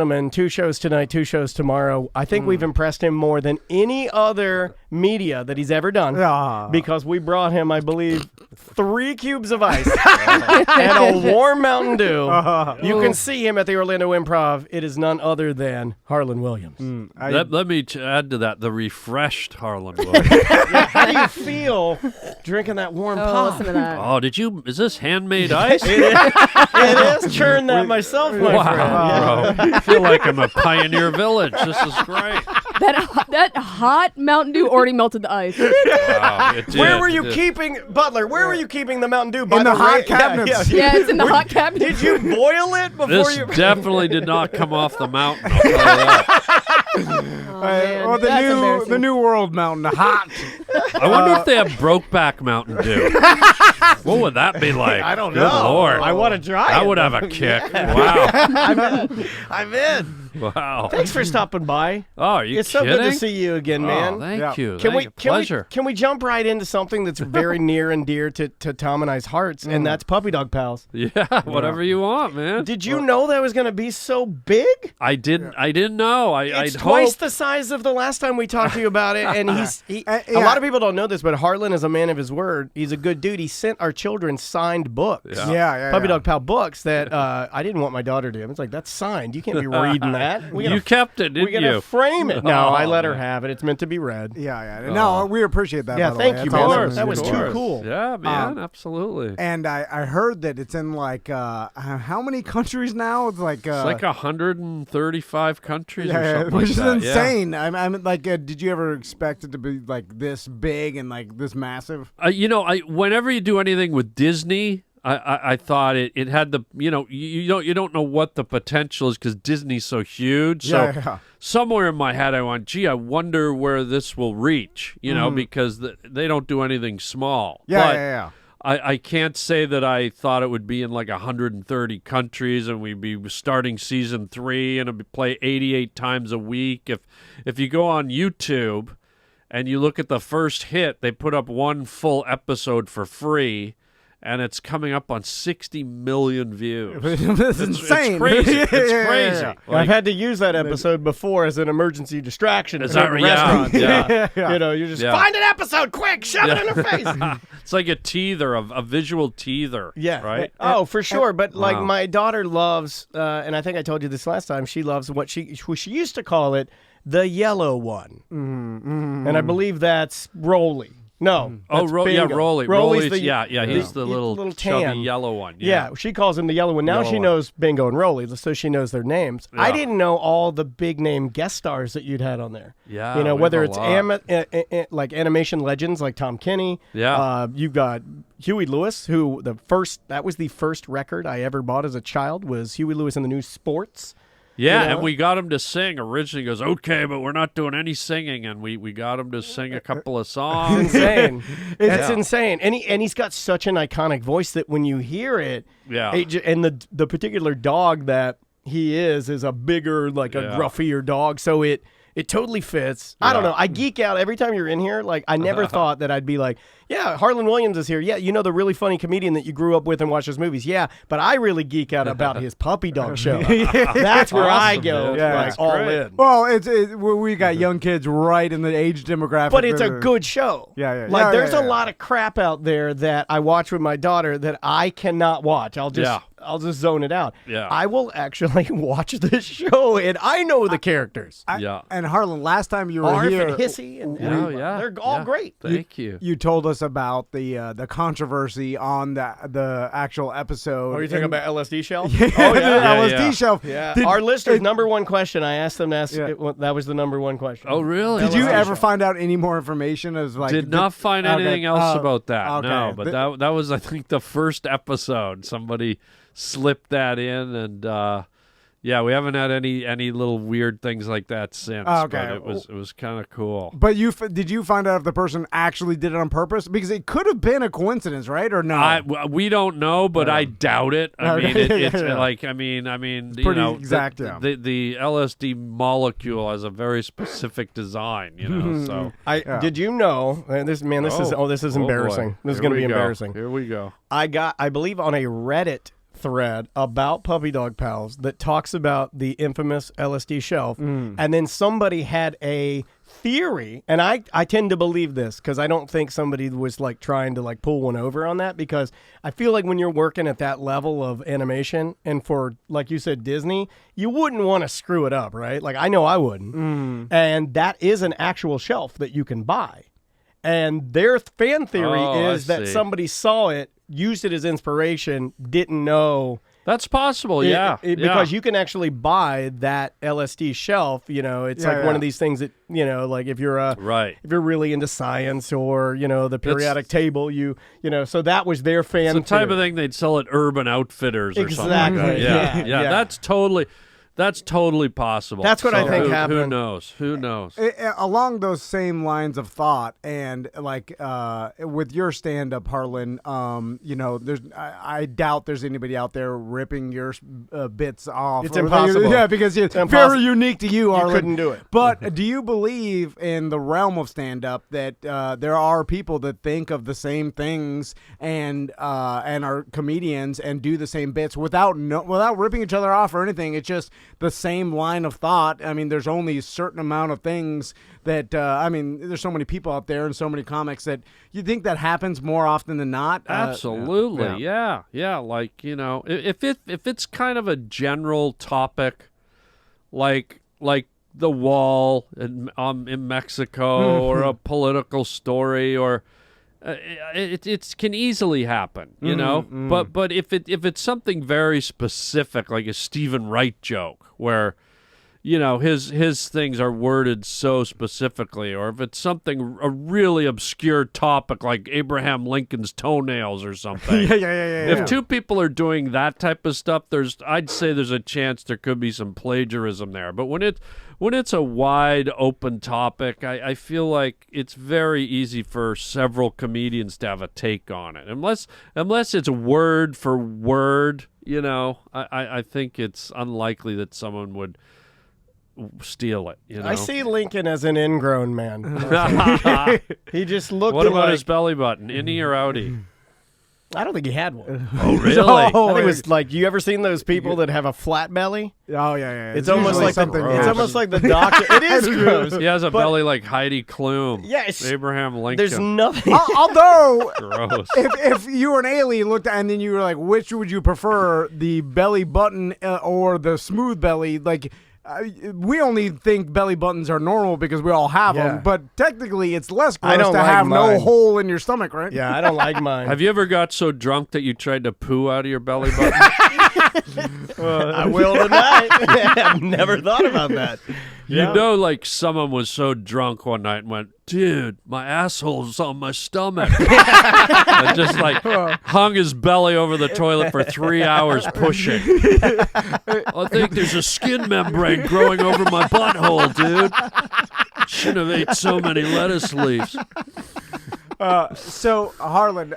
gentlemen, 2 shows tonight, 2 shows tomorrow. I think we've impressed him more than any other media that he's ever done because we brought him, I believe, 3 cubes of ice and a warm Mountain Dew. You can see him at the Orlando Improv. It is none other than Harland Williams. Let me add to that, the refreshed Harland Williams. How do you feel drinking that warm pop? Listen to that. Oh, is this handmade ice? It is. Churn that myself, my friend. Wow, bro. I feel like I'm a Pioneer Village. This is great. That hot Mountain Dew already melted the ice. Wow, it did, Where were you keeping, Butler? Where were you keeping the Mountain Dew? In the hot cabinets. Yeah, it's in the hot cabinet. Did you boil it before This you? definitely did not come off the mountain. I'll tell you that. Man, Well, that's the New World Mountain, hot. I wonder if they have Brokeback Mountain Dew. What would that be like? I don't Good know. Lord. I want to try it. That would have a kick. Wow. I'm in. Wow. Thanks for stopping by. Oh, are you It's kidding? so good to see you again, man. Oh, thank Yeah. you. Can we jump right into something that's very near and dear to Tom and I's hearts, and that's Puppy Dog Pals. Yeah, whatever you want, man. Did you know that was going to be so big? I didn't know. It's I'd twice hoped. the size of the last time we talked to you about it, and a yeah. lot of people don't know this, but Harlan is a man of his word. He's a good dude. He sent our children signed books. Yeah. Puppy Dog Pal books that I didn't want my daughter to have. It's like, that's signed. You can't be reading that. You kept it, We didn't gotta you? frame it. No, I let her man. have it. It's meant to be read. Yeah. No, we appreciate that. Yeah, by the thank way. you, That's man. awesome. That was Of too course. cool. Yeah, man, absolutely. And I heard that it's in like how many countries now? It's like It's like 135 countries or something which like is that. Yeah. insane. I'm like, did you ever expect it to be like this big and like this massive? Whenever you do anything with Disney, I thought it had the you don't know what the potential is because Disney's so huge. So somewhere in my head I went, gee, I wonder where this will reach. Because they don't do anything small. Yeah. I can't say that I thought it would be in like 130 countries and we'd be starting season 3 and it'd be play 88 times a week. If you go on YouTube and you look at the first hit, they put up 1 full episode for free. And it's coming up on 60 million views. That's insane. It's crazy. It's crazy. Yeah. I've had to use that episode before as an emergency distraction. Is at that right? restaurants. Yeah. You just Yeah. find an episode quick, shove it in her face. It's like a teether, a visual teether. Yeah. Right? Oh, for sure. But like Wow. my daughter loves, and I think I told you this last time, she loves what she used to call it, the yellow one. And I believe that's Rolly. No. Oh, that's yeah, Bingo. Rolly. Rolly's Rolly's, he's the little tan. chubby yellow one. Yeah, she calls him the yellow one. Now Yellow she one. knows Bingo and Rolly, so she knows their names. I Yeah. didn't know all the big name guest stars that you'd had on there. Yeah, you know, we whether have it's a lot. like animation legends like Tom Kenny. Yeah. You've got Huey Lewis, who that was the first record I ever bought as a child was Huey Lewis and the New Sports. Yeah, You know? and we got him to sing. Originally, he goes, okay, but we're not doing any singing, and we got him to sing a couple of songs. Insane. It's Yeah. insane. And he's got such an iconic voice that when you hear it, Yeah. and the particular dog that he is a bigger, like a Yeah. gruffier dog. So it totally fits. I don't know. I geek out every time you're in here. Like, I never thought that I'd be like, yeah, Harlan Williams is here. Yeah, you know the really funny comedian that you grew up with and watched his movies. Yeah, but I really geek out about his puppy dog show. That's where I Awesome, go, dude. Yeah, like, that's all great. in. Well, we got young kids right in the age demographic. But it's a good show. Yeah. Like, Yeah, there's yeah, a yeah. lot of crap out there that I watch with my daughter that I cannot watch. I'll just zone it out. Yeah. I will actually watch this show, and I know the characters. Yeah. And Harlan, last time you were Arf here, and Hissy, and Oh, yeah. they're all Yeah. great. Thank you. you told us about the controversy on the actual episode. Oh, you're talking about LSD shelf? the LSD yeah. shelf. Yeah. Did, Our listeners' number one question. I asked them to ask. Yeah. That was the number one question. Oh, really? did you LSD ever shelf. find out any more information? As like Did not find okay. anything else Oh, about that. okay. No, but that was, I think, the first episode. Somebody slipped that in, and yeah, we haven't had any little weird things like that since. Okay. But it was kind of cool. But did you find out if the person actually did it on purpose? Because it could have been a coincidence, right? Or no? We don't know, but I doubt it. I Okay. mean, it's Yeah. like I mean, you Pretty know, exact, the, yeah. the LSD molecule has a very specific design, you know. So Did you know? This is Oh embarrassing. boy. This is Here going to we be go. embarrassing. Here we go. I believe on a Reddit thread about Puppy Dog Pals that talks about the infamous LSD shelf, and then somebody had a theory, and I tend to believe this because I don't think somebody was like trying to like pull one over on that, because I feel like when you're working at that level of animation, and for, like you said, Disney, you wouldn't want to screw it up, right? Like I know I wouldn't. And that is an actual shelf that you can buy. And their fan theory is that somebody saw it, used it as inspiration, didn't know. That's possible, yeah. Because you can actually buy that LSD shelf. You know, it's one of these things that, you know, like if you're if you're really into science or, you know, the periodic table, you know, so that was their fan. It's the type of thing they'd sell at Urban Outfitters or something like that. Yeah. That's totally possible. That's what I think happened. Who knows? Along those same lines of thought, and like with your stand-up, Harlan, you know, I doubt there's anybody out there ripping your bits off. It's impossible. Yeah, because it's very unique to you, Harlan. You couldn't do it. But do you believe in the realm of stand-up that there are people that think of the same things and are comedians and do the same bits without ripping each other off or anything? It's just the same line of thought. I mean, there's only a certain amount of things that, I mean, there's so many people out there and so many comics that you think that happens more often than not. Absolutely. Yeah. Like, you know, if it's kind of a general topic, like the wall in Mexico or a political story, or it can easily happen, you know. But if it's something very specific, like a Stephen Wright joke, where, you know, his things are worded so specifically, or if it's a really obscure topic like Abraham Lincoln's toenails or something. If two people are doing that type of stuff, I'd say there's a chance there could be some plagiarism there. But when it's a wide open topic, I feel like it's very easy for several comedians to have a take on it. Unless it's word for word, you know, I think it's unlikely that someone would steal it, you know. I see Lincoln as an ingrown man. He just looked. What about his belly button? Innie or outie? I don't think he had one. Oh, really? I think it was like, you ever seen those people that have a flat belly? Oh, yeah. It's almost like it's almost like the doctor. It is gross. He has a belly like Heidi Klum. Yes. Abraham Lincoln. There's nothing. Although, gross. If you were an alien, looked and then you were like, which would you prefer, the belly button or the smooth belly? Like, we only think belly buttons are normal because we all have them, but technically it's less gross to have no hole in your stomach, right? Yeah, I don't like mine. Have you ever got so drunk that you tried to poo out of your belly button? I will tonight. I've never thought about that. You know, like someone was so drunk one night and went, dude, my asshole's on my stomach. And just like hung his belly over the toilet for 3 hours pushing. I think there's a skin membrane growing over my butthole, dude. Shouldn't have ate so many lettuce leaves. So, Harland,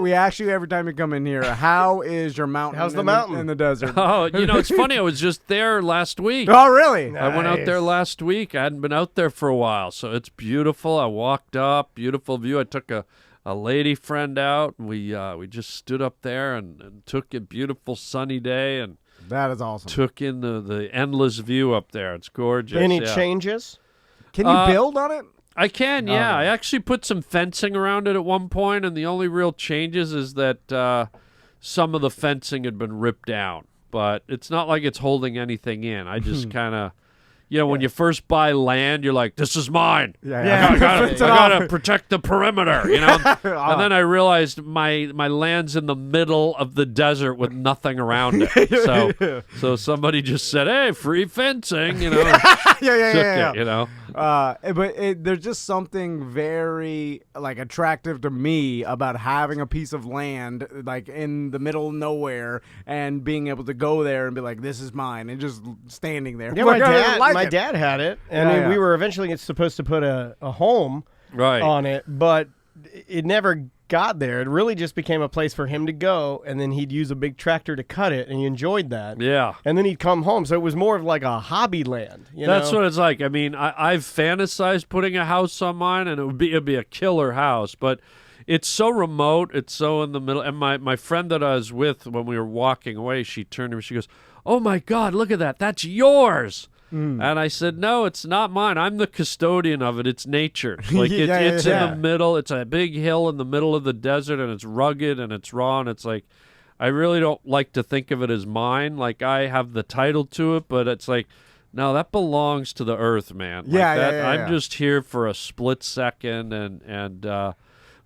we ask you every time you come in here, how is your mountain? How's the mountain in the desert? Oh, you know, it's funny. I was just there last week. Oh, really? I went out there last week. I hadn't been out there for a while, so it's beautiful. I walked up, beautiful view. I took a lady friend out. We just stood up there and took a beautiful sunny day, and that is awesome. Took in the endless view up there. It's gorgeous. Any changes? Can you build on it? I can, yeah. I actually put some fencing around it at one point, and the only real changes is that some of the fencing had been ripped down. But it's not like it's holding anything in. I just kind of, you know, when you first buy land, you're like, this is mine. I gotta protect the perimeter, you know? And then I realized my land's in the middle of the desert with nothing around it. So somebody just said, hey, free fencing, you know? Yeah. You know? But there's just something very like attractive to me about having a piece of land like in the middle of nowhere and being able to go there and be like, this is mine, and just standing there. Yeah, my dad had it, and we were eventually supposed to put a home on it, but it never got there. It really just became a place for him to go, and then he'd use a big tractor to cut it, and he enjoyed that. Yeah. And then he'd come home, so it was more of like a hobby land. That's what it's like. I mean, I've fantasized putting a house on mine, and it'd be a killer house, but it's so remote. It's so in the middle. And my friend that I was with when we were walking away, she turned to me. She goes, "Oh my God, look at that! That's yours." And I said, "No, it's not mine. I'm the custodian of it. It's nature. Like it's in the middle. It's a big hill in the middle of the desert, and it's rugged and it's raw. And it's like, I really don't like to think of it as mine. Like I have the title to it, but it's like, no, that belongs to the earth, man. I'm just here for a split second,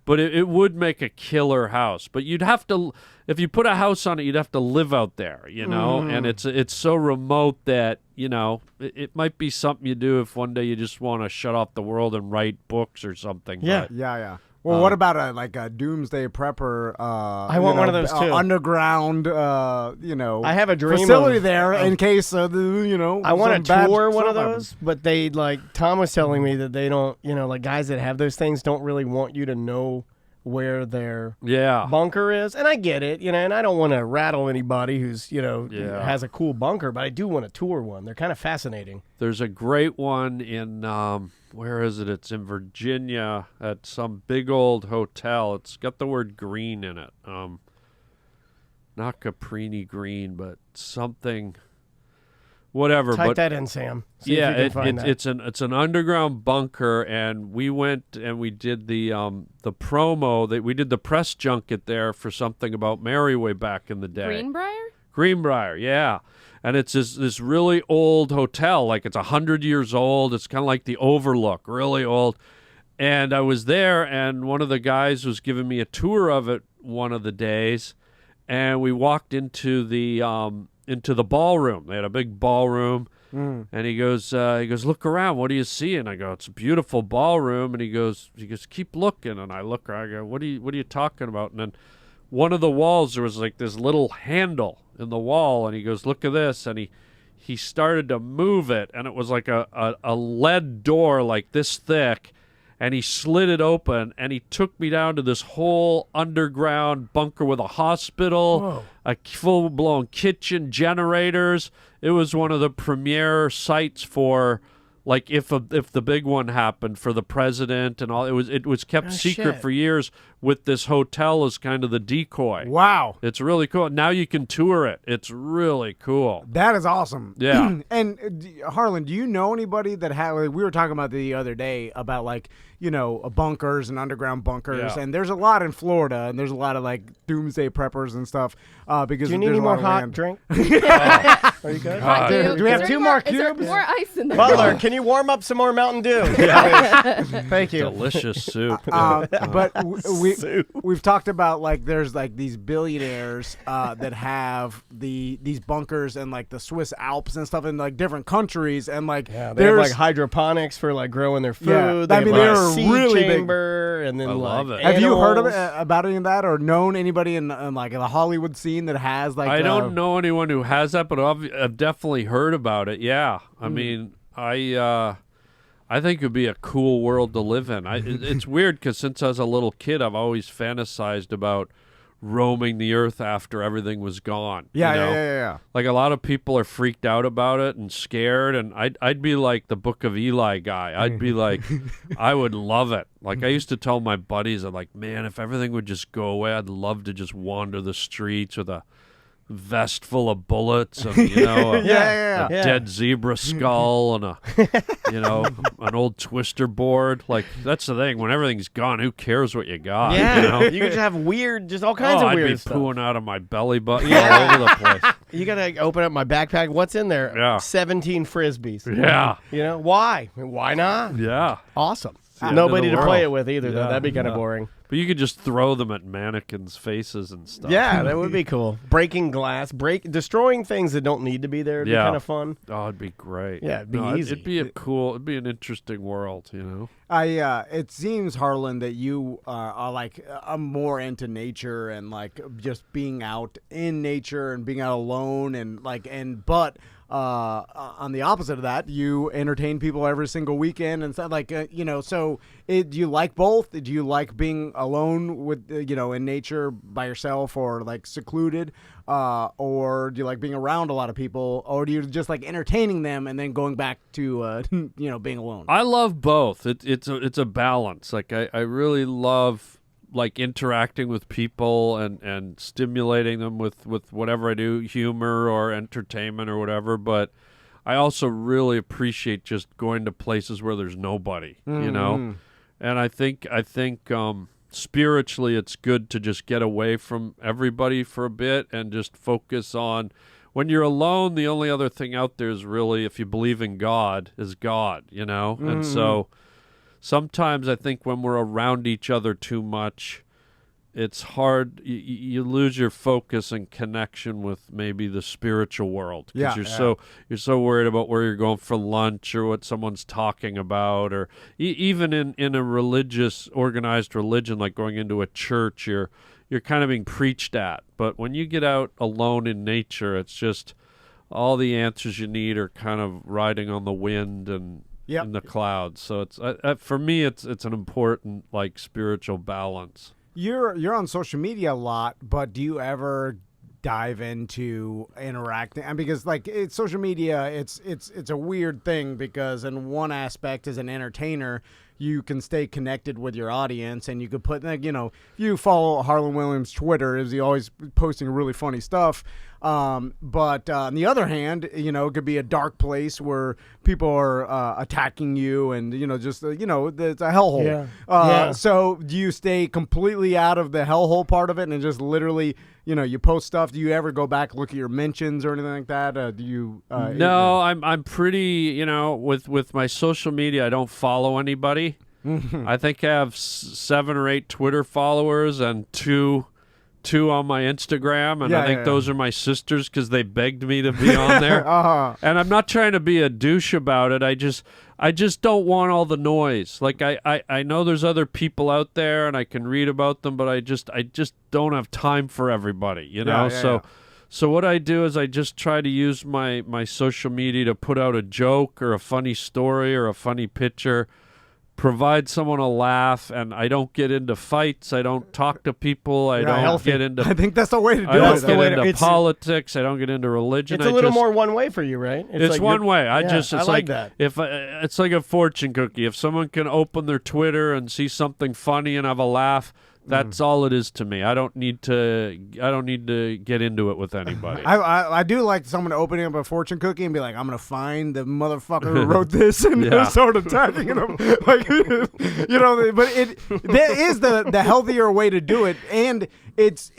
but it would make a killer house. But you'd have to, if you put a house on it, you'd have to live out there, you know. And it's so remote that it might be something you do if one day you just want to shut off the world and write books or something. Yeah, yeah. Well, what about a doomsday prepper? I want one of those too. Underground, I have a dream facility there in case I want to tour one of those, but they Tom was telling me that they don't, guys that have those things don't really want you to know where their bunker is, and I get it, and I don't want to rattle anybody who's has a cool bunker, but I do want to tour one. They're kind of fascinating. There's a great one in where is it? It's in Virginia at some big old hotel. It's got the word green in it. Not Caprini Green, but something. Whatever. Type that in, Sam. See yeah, if you can find that. it's an underground bunker, and we went and we did the promo. We did the press junket there for something about Mary way back in the day. Greenbrier, yeah. And it's this really old hotel, like it's 100 years old. It's kind of like the Overlook, really old. And I was there, and one of the guys was giving me a tour of it one of the days, and we walked into the ballroom. They had a big ballroom, and he goes, look around. What do you see? And I go, it's a beautiful ballroom. And he goes, keep looking. And I look. I go, what are you talking about? And then one of the walls, there was like this little handle in the wall, and he goes, look at this. And he started to move it, and it was like a lead door like this thick. And he slid it open, and he took me down to this whole underground bunker with a hospital, a full-blown kitchen, generators. It was one of the premier sites for, like, if the big one happened for the president and all. It was kept secret for years with this hotel as kind of the decoy. Wow. It's really cool. Now you can tour it. It's really cool. That is awesome. Yeah. And Harland, do you know anybody that we were talking about the other day about bunkers and underground bunkers, and there's a lot in Florida, and there's a lot of doomsday preppers and stuff. Because do you need any more hot drink? Are you good? Do we have two more cubes? Is there more ice in there? Butler, can you warm up some more Mountain Dew? Thank you. Delicious soup. But we've talked about there's these billionaires that have these bunkers and the Swiss Alps and stuff in different countries, and they have hydroponics for growing their food. Yeah, they're seed really chamber, big. And then I love it. Have you heard about any of that, or known anybody in the Hollywood scene that has I don't know anyone who has that, but I've definitely heard about it. Yeah, I mean, I think it would be a cool world to live in. It's weird because since I was a little kid, I've always fantasized about roaming the earth after everything was gone. Yeah. Like a lot of people are freaked out about it and scared, and I'd be like the Book of Eli guy. I'd be like, I would love it. Like I used to tell my buddies, I'm like, man, if everything would just go away, I'd love to just wander the streets with a vest full of bullets and a dead zebra skull and an old twister board. Like that's the thing, when everything's gone, who cares what you got? You could just have all kinds of weird stuff. I'd be pooing out of my belly button all over the place. You gotta open up my backpack. What's in there? 17 frisbees. Yeah. Why not? Yeah. Awesome. Nobody to play it with either, though. Yeah. That'd be kind of boring. But you could just throw them at mannequins' faces and stuff. Yeah, that would be cool. Breaking glass, destroying things that don't need to be there would be kind of fun. Oh, it'd be great. Yeah, it'd be easy. It'd be an interesting world, It seems, Harland, that you are more into nature and just being out in nature and being out alone but on the opposite of that, you entertain people every single weekend and stuff so do you like both? Do you like being alone with in nature by yourself or secluded, or do you like being around a lot of people, or do you just like entertaining them and then going back to being alone? I love both. It's a balance. I really love like interacting with people and stimulating them with whatever I do, humor or entertainment or whatever. But I also really appreciate just going to places where there's nobody, you know? And I think spiritually it's good to just get away from everybody for a bit and just focus on, when you're alone, the only other thing out there is really, if you believe in God, is God, you know? And so sometimes I think when we're around each other too much, it's hard. You lose your focus and connection with maybe the spiritual world, because you're so worried about where you're going for lunch or what someone's talking about, or even in a religious, organized religion, like going into a church, you're kind of being preached at. But when you get out alone in nature, it's just all the answers you need are kind of riding on the wind and in the clouds. So it's for me, it's an important like spiritual balance. You're on social media a lot, but do you ever dive into interacting? And because like it's social media, it's a weird thing, because in one aspect as an entertainer, you can stay connected with your audience, and you could put, like, you know, if you follow Harland Williams' Twitter, is he always posting really funny stuff. But on the other hand, you know, it could be a dark place where people are attacking you, and, you know, just, you know, it's a hellhole. So do you stay completely out of the hellhole part of it and just literally, you know, you post stuff? Do you ever go back, look at your mentions or anything like that? Do you? No, I'm pretty, you know, with my social media, I don't follow anybody. I think I have 7 or 8 Twitter followers and two on my Instagram, and I think those are my sisters because they begged me to be on there. And I'm not trying to be a douche about it. I just don't want all the noise. Like I know there's other people out there and I can read about them, but I just don't have time for everybody, you know? So what I do is I just try to use my social media to put out a joke or a funny story or a funny picture, provide someone a laugh, and I don't get into fights. I don't talk to people. I don't get into. I think that's the way to do it. I don't get into politics. I don't get into religion. It's a little more one way for you, right? It's like one way. It's like that. It's like a fortune cookie. If someone can open their Twitter and see something funny and have a laugh, that's all it is to me. I don't need to get into it with anybody. I do like someone opening up a fortune cookie and be like, I'm gonna find the motherfucker who wrote this and start attacking him. Like, you know, but that is the healthier way to do it, and it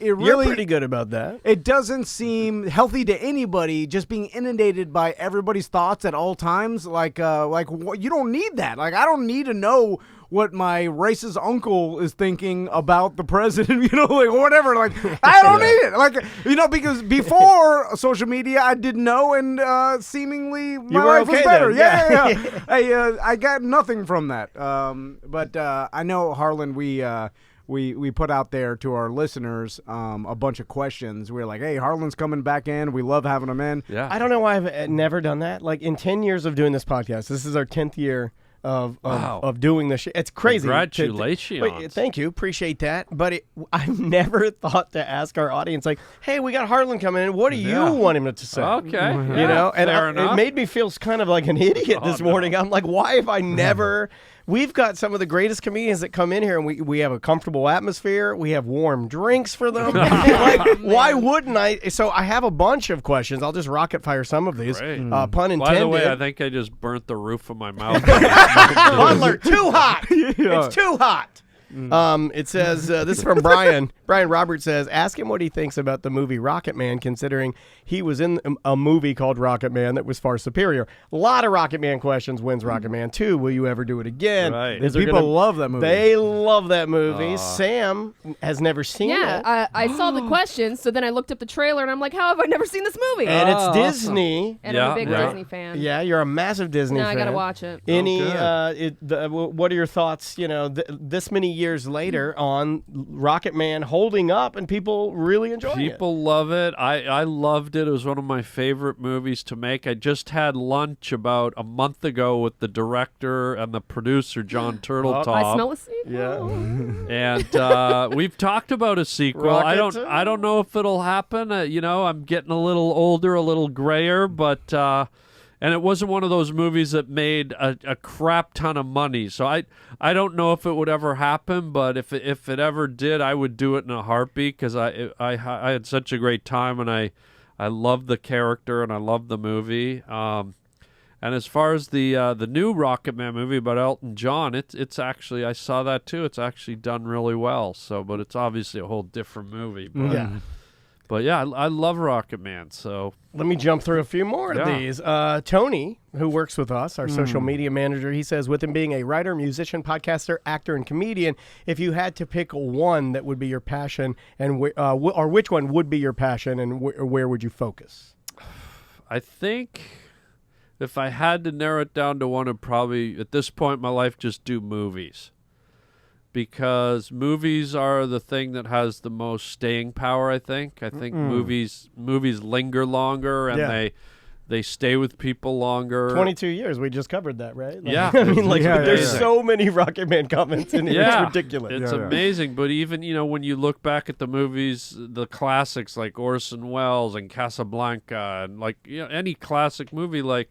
really, you're pretty good about that. It doesn't seem healthy to anybody just being inundated by everybody's thoughts at all times. Like you don't need that. Like, I don't need to know what my racist uncle is thinking about the president, you know, like whatever. Like, I don't need it. Like, you know, because before social media, I didn't know, and seemingly my life was better. Yeah. I got nothing from that. But I know, Harland, we put out there to our listeners a bunch of questions. We were like, hey, Harland's coming back in. We love having him in. Yeah. I don't know why I've never done that. Like, in 10 years of doing this podcast, this is our 10th year of doing this shit. It's crazy. Congratulations. Thank you. Appreciate that. But I've never thought to ask our audience, like, hey, we got Harland coming in. What do you want him to say? Okay. You know? And it made me feel kind of like an idiot this morning. I'm like, why have I never... We've got some of the greatest comedians that come in here, and we have a comfortable atmosphere. We have warm drinks for them. Like, why wouldn't I? So I have a bunch of questions. I'll just rocket fire some of these. Pun intended. By the way, I think I just burnt the roof of my mouth. Butler, too hot. It's too hot. It says, this is from Brian. Brian Roberts says, ask him what he thinks about the movie Rocket Man, considering he was in a movie called Rocket Man that was far superior. A lot of Rocket Man questions. When's Rocket Man 2? Will you ever do it again? Right. People love that movie. They love that movie. Sam has never seen it. Yeah, I saw the questions, so then I looked up the trailer, and I'm like, how have I never seen this movie? And it's Disney. And I'm a big Disney fan. Yeah, you're a massive Disney fan. I gotta watch it. What are your thoughts, you know, this many years later on Rocket Man holding up and people really enjoying it? People love it. I loved it. It was one of my favorite movies to make. I just had lunch about a month ago with the director and the producer, John Turtletop. I smell a seed. Yeah. And we've talked about a sequel. I don't know if it'll happen. You know, I'm getting a little older, a little grayer, but and it wasn't one of those movies that made a crap ton of money. So I don't know if it would ever happen, but if it ever did, I would do it in a heartbeat because I had such a great time, and I loved the character and I loved the movie. And as far as the new Rocket Man movie about Elton John, it's actually, I saw that too. It's actually done really well. So, but it's obviously a whole different movie. But, Yeah. But yeah, I love Rocket Man. So let me jump through a few more of these. Tony, who works with us, our social media manager, he says, with him being a writer, musician, podcaster, actor, and comedian, if you had to pick one that would be your passion, and or which one would be your passion, and where would you focus? I think if I had to narrow it down to one, I'd probably, at this point in my life, just do movies. Because movies are the thing that has the most staying power, I think. I think movies linger longer, and they stay with people longer. 22 years, we just covered that, right? Like, Yeah. I mean, like, there's amazing. so many Rocket Man comments in here. It's ridiculous. It's amazing. But even, when you look back at the movies, the classics like Orson Welles and Casablanca, and like any classic movie, like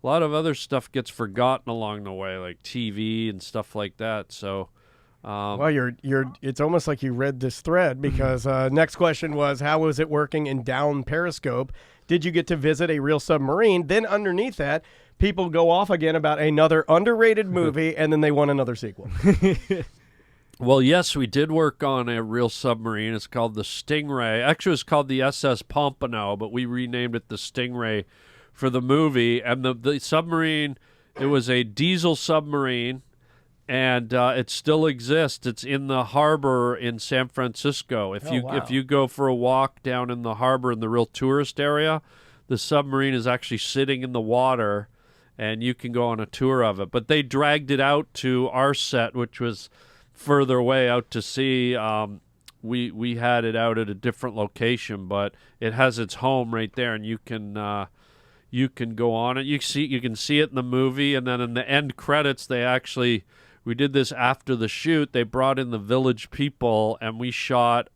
a lot of other stuff gets forgotten along the way, like TV and stuff like that. So well, it's almost like you read this thread, because next question was, how was it working in down Periscope? Did you get to visit a real submarine? Then underneath that, people go off again about another underrated movie, and then they want another sequel. Well, yes, we did work on a real submarine. It's called the Stingray. Actually, it's called the SS Pompano, but we renamed it the Stingray for the movie. And the submarine, it was a diesel submarine, and it still exists. It's in the harbor in San Francisco. If you go for a walk down in the harbor in the real tourist area, the submarine is actually sitting in the water, and you can go on a tour of it. But they dragged it out to our set, which was further away out to sea. We had it out at a different location, but it has its home right there, and you can go on it. You can see it in the movie, and then in the end credits, we did this after the shoot. They brought in the Village People, and we shot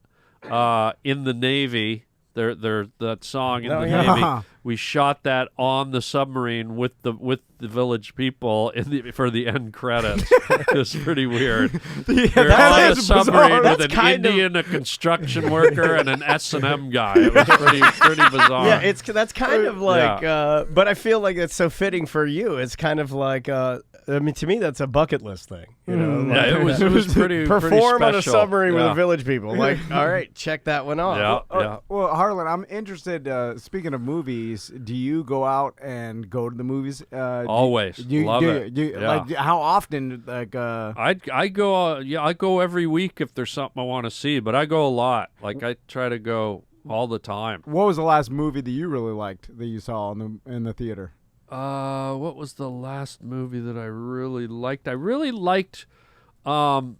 in the Navy. That song in the Navy. We shot that on the submarine with the Village People for the end credits. It's pretty weird. You're on a submarine with an Indian, a construction worker, and an S&M guy. It was pretty bizarre. Yeah, that's kind of like, but I feel like it's so fitting for you. It's kind of like, I mean, to me, that's a bucket list thing. Yeah, it was pretty perform pretty on a submarine with the Village People. Like, all right, check that one off. Yeah. Well, Harland, I'm interested. Speaking of movies, do you go out and go to the movies? Always. Love it. Like, how often? Like, I go. I go every week if there's something I want to see, but I go a lot. Like, I try to go all the time. What was the last movie that you really liked that you saw in the theater? What was the last movie that I really liked? I really liked Bad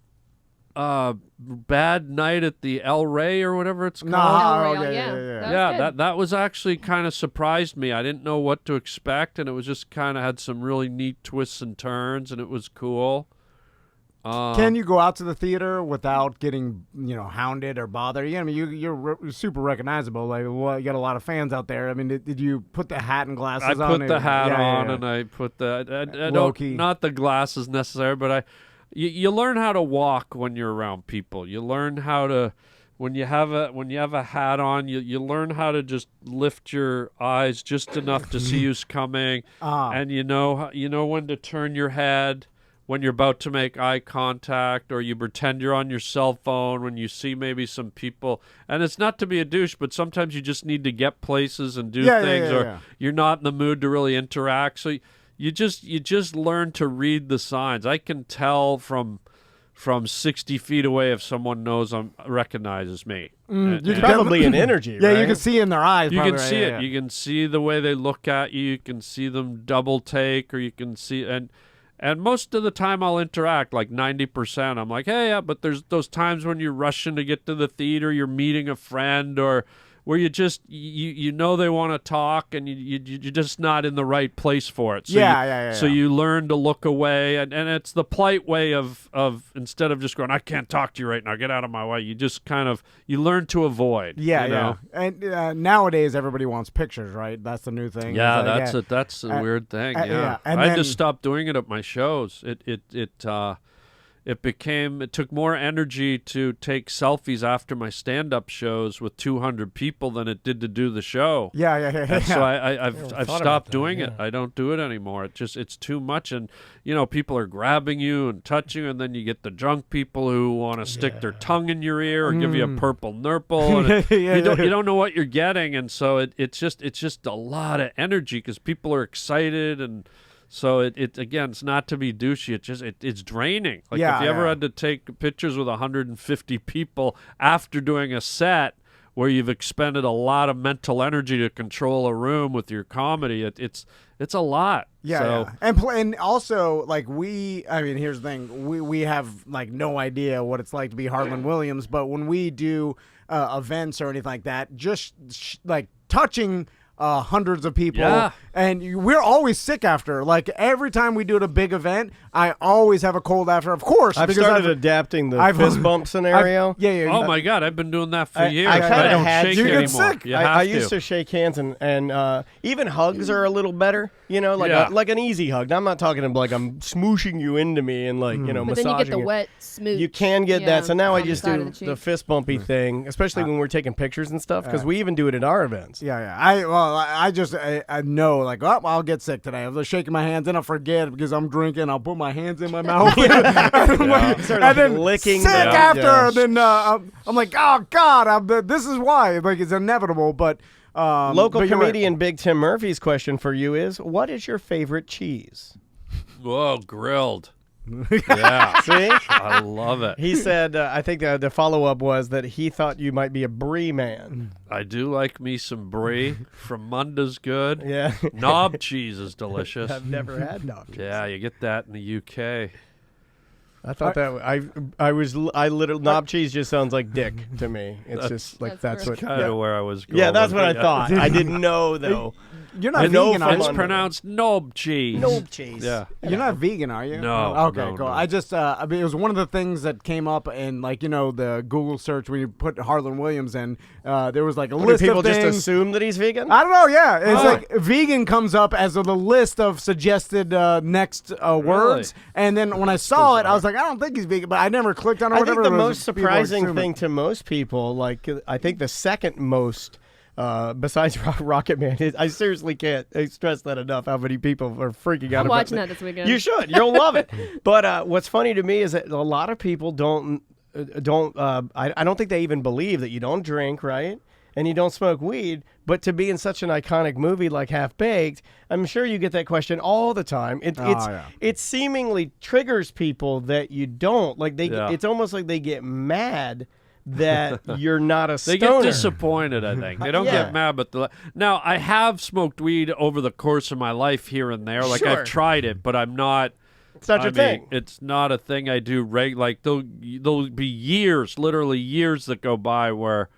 Night at the El Rey or whatever it's called. That was actually kind of surprised me. I didn't know what to expect, and it was just kind of had some really neat twists and turns, and it was cool. Can you go out to the theater without getting, hounded or bothered? I mean, you're super recognizable. Like, you got a lot of fans out there. I mean, did you put the hat and glasses on? I put the hat on, and I put the I don't, not the glasses necessarily, but you learn how to walk when you're around people. You learn how to, when you have a hat on, you learn how to just lift your eyes just enough to see who's coming, and you know when to turn your head when you're about to make eye contact, or you pretend you're on your cell phone when you see maybe some people. And it's not to be a douche, but sometimes you just need to get places and do things, or you're not in the mood to really interact. So you just learn to read the signs. I can tell from 60 feet away if someone recognizes me. Probably an energy, right? You can see in their eyes. You can see it. You can see the way they look at you. You can see them double take, or you can see and most of the time I'll interact, like 90%. I'm like, hey, but there's those times when you're rushing to get to the theater, you're meeting a friend, or where you just you know they want to talk and you're just not in the right place for it. So So you learn to look away, and it's the polite way of instead of just going, I can't talk to you right now, get out of my way. You just kind of you learn to avoid. Yeah. And nowadays everybody wants pictures, right? That's the new thing. Yeah, that's a weird thing. Yeah, and I just stopped doing it at my shows. It took more energy to take selfies after my stand-up shows with 200 people than it did to do the show. Yeah. So I've stopped doing it. I don't do it anymore. It's too much, and people are grabbing you and touching you, and then you get the drunk people who want to stick their tongue in your ear or give you a purple nurple, and you don't know what you're getting, and so it's just a lot of energy because people are excited and. So it's not to be douchey. It's draining. Like if you ever had to take pictures with 150 people after doing a set where you've expended a lot of mental energy to control a room with your comedy, it's a lot. Yeah. And also like here's the thing. We have like no idea what it's like to be Harland Williams, but when we do events or anything like that, just like touching hundreds of people, and we're always sick after. Like every time we do a big event, I always have a cold after. Of course, I've started adapting the fist bump scenario. Oh my God, I've been doing that for years. I kind of don't shake you anymore. get sick. I used to shake hands, and even hugs are a little better. Like an easy hug. I'm not talking like I'm smooshing you into me and like but massaging. Then you get the wet smooch. You can get that. So now I just do the the fist bumpy thing, especially when we're taking pictures and stuff, because we even do it at our events. I know, like, I'll get sick today. I'm just shaking my hands, then I'll forget because I'm drinking. I'll put my hands in my mouth, and then licking. Sick after. Then I'm like, oh God, this is why. Like it's inevitable. But local comedian Big Tim Murphy's question for you is: what is your favorite cheese? Whoa, grilled. Yeah. See? I love it. He said, I think the follow-up was that he thought you might be a brie man. I do like me some brie. From Munda's good. Yeah. Knob cheese is delicious. I've never had knob cheese. Yeah, you get that in the UK. I thought I literally knob cheese just sounds like dick to me. It's just like that's what kind of where I was going. Yeah, that's what I thought. I didn't know though. You're not vegan, are you? It's pronounced knob cheese. Knob cheese. Yeah. You're not vegan, are you? No. Okay, no, cool. no. I just, it was one of the things that came up in, like, the Google search when you put Harland Williams in. There was like a list of things. People just assume that he's vegan? I don't know. Yeah, it's like vegan comes up as the list of suggested next words, and then when I saw it, I was like, I don't think he's vegan, but I never clicked on it. I think the most surprising thing to most people, like I think the second most. Besides Rocket Man, I seriously can't stress that enough. How many people are freaking out I'm about watching that this weekend. You should. You'll love it. But what's funny to me is that a lot of people don't. I don't think they even believe that you don't drink, right? And you don't smoke weed. But to be in such an iconic movie like Half Baked, I'm sure you get that question all the time. It seemingly triggers people that you don't. Like it's almost like they get mad that you're not a stoner. They get disappointed, I think. They don't get mad, but now I have smoked weed over the course of my life here and there. Like I've tried it, but I'm not. It's not your thing. It's not a thing I do. Like there'll be years, literally years that go by where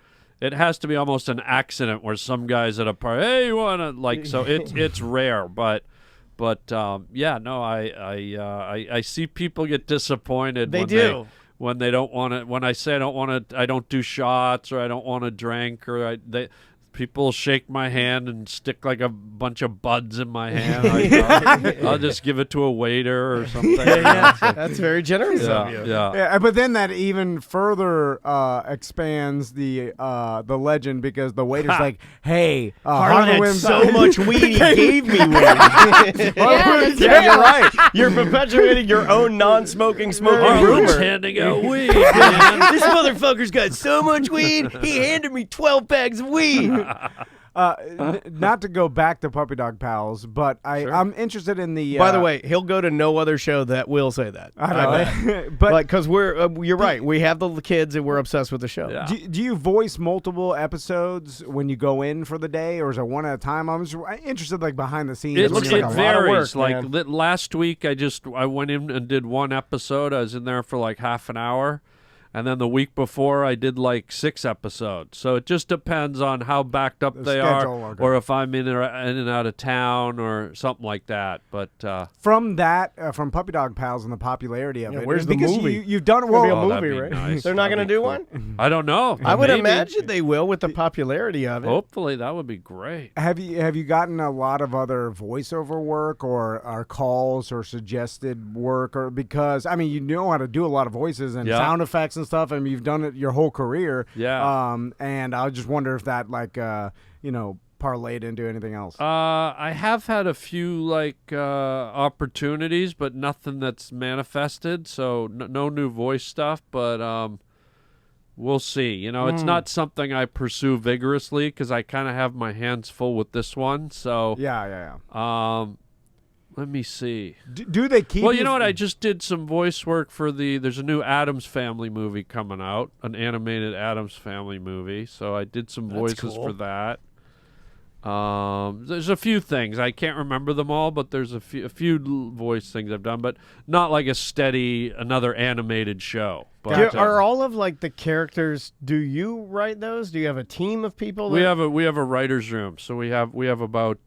it has to be almost an accident where some guys at a party, hey, you wanna like? So it's rare, but. I see people get disappointed. They do. When they don't want to, when I say I don't do shots or I don't want to drink or people shake my hand and stick like a bunch of buds in my hand. I'll just give it to a waiter or something. That's very generous of you. Yeah, but then that even further expands the legend because the waiter's like, "Hey, Harland had so much weed, he gave me weed." You're right. You're perpetuating your own non-smoking Harland's rumor. handing out weed, man. This motherfucker's got so much weed, he handed me 12 bags of weed. Not to go back to Puppy Dog Pals, but I'm interested in the. By the way, he'll go to no other show that will say that. I know, but because you're right. We have the kids and we're obsessed with the show. Yeah. Do you voice multiple episodes when you go in for the day, or is it one at a time? I'm just interested, like behind the scenes. It looks like a lot of varies. work, last week, I went in and did one episode. I was in there for like half an hour. And then the week before, I did like 6 episodes. So it just depends on how backed up they are, or if I'm in and out of town or something like that. But from Puppy Dog Pals and the popularity of it, where's the because movie? You've done It's gonna be a that'd movie, be right? nice. They're not That'd going to be do cool. one? I don't know. I would Maybe. imagine they will with the popularity of it. Hopefully, that would be great. Have you gotten a lot of other voiceover work or calls or suggested work, or because I mean you know how to do a lot of voices and sound effects and stuff, and you've done it your whole career. Yeah. And I just wonder if that parlayed into anything else. I have had a few opportunities, but nothing that's manifested. So no new voice stuff, but we'll see. It's not something I pursue vigorously because I kind of have my hands full with this one. So yeah. Let me see. Do they keep? Well, you know what? I just did some voice work for there's a new Addams Family movie coming out, an animated Addams Family movie. So I did some voices for that. There's a few things. I can't remember them all, but there's a few voice things I've done, but not like a steady another animated show. But, are all of the characters? Do you write those? Do you have a team of people? We have a writers' room, so we have about